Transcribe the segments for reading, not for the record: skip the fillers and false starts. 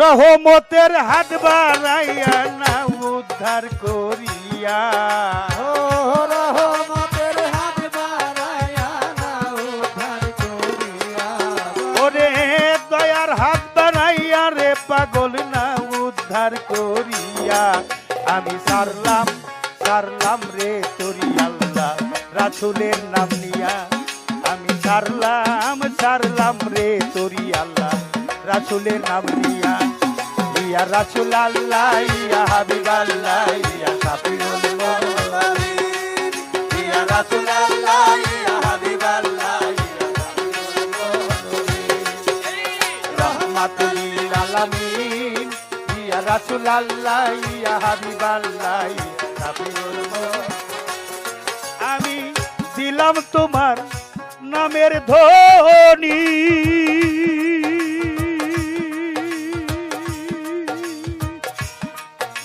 রহমতের হাত বাড়াইয়া না উদ্ধার করিয়া, ও রহমতের হাত বাড়াইয়া না উদ্ধার করিয়া, ওরে দয়ার হাত বাড়াইয়া রে পাগল না উদ্ধার করিয়া, আমি সারলাম সারলাম রে তোরি আল্লাহ রাসূলের নাম নিয়া, আমি সারলাম সারলাম রে তোরি আল্লাহ রাসূলের নাম নিয়া। ইয়া রাসূল আল্লাহ ইয়া হাবিব আল্লাহ ইয়া শাফিউল মুরসালিন, ইয়া রাসূল আল্লাহ ইয়া হাবিব আল্লাহ ইয়া শাফিউল মুরসালিন, রাহমাতুল লিল আলামিন, ইয়া রাসূল আল্লাহ ইয়া হাবিব আল্লাহ ইয়া শাফিউল মুরসালিন। আমি দিলাম তোমার নামের ধ্বনি,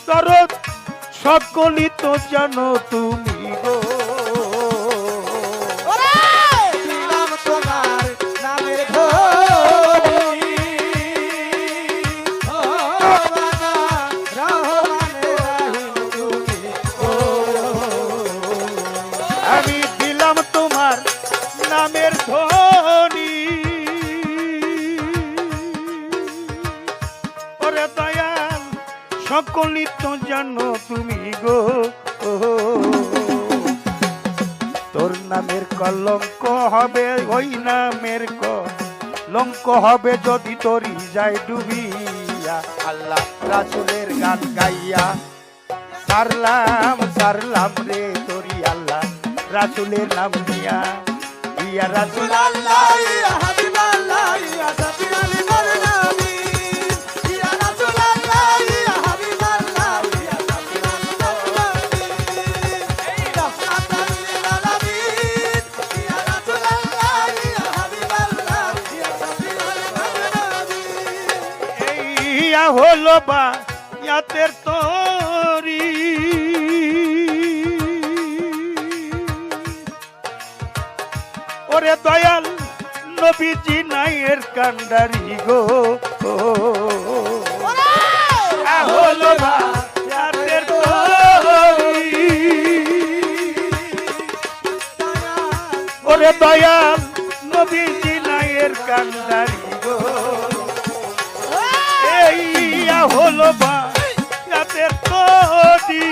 দরদ সকলই তো জানো তুমি গো, দিলাম তোমার নামের ধ্বনি, ও বাবা রহমানে রহিম তুমি, ও আমি দিলাম তোমার নামের ধ্বনি, ওরে দয়াল সকলই তো জানো তুমি গো, তোর নামের কলঙ্ক হবে ওই নামের কলঙ্ক হবে যদি তোরি যায় ডুবিয়া, আল্লাহ রাসূলের গান গাইয়া সারলাম সারলাম রে তোরি আল্লাহ রাসূলের নাম নিয়া, ইয়া রাসূল আল্লাহ ইয়া হাবিব আল্লাহ ইয়া শাফিউল মুরসালিন, ইয়া রাসূল আল্লাহ ইয়া হাবিব আল্লাহ ইয়া শাফিউল মুরসালিন, রাহমাতুল লিল আলামিন, ইয়া রাসূল আল্লাহ ইয়া হাবিব আল্লাহ ইয়া শাফিউল মুরসালিন। ইয়া হলো বা ইয়াতের তোরি, ওরে দয়াল নবীজি নাইয়ের কান্ডারি গো, হলো বা ইয়াতের তোরি, ওরে দয়াল নবীজি নাইয়ের কান্ডারি গো, এই হলো বা ইয়াতের তোরি।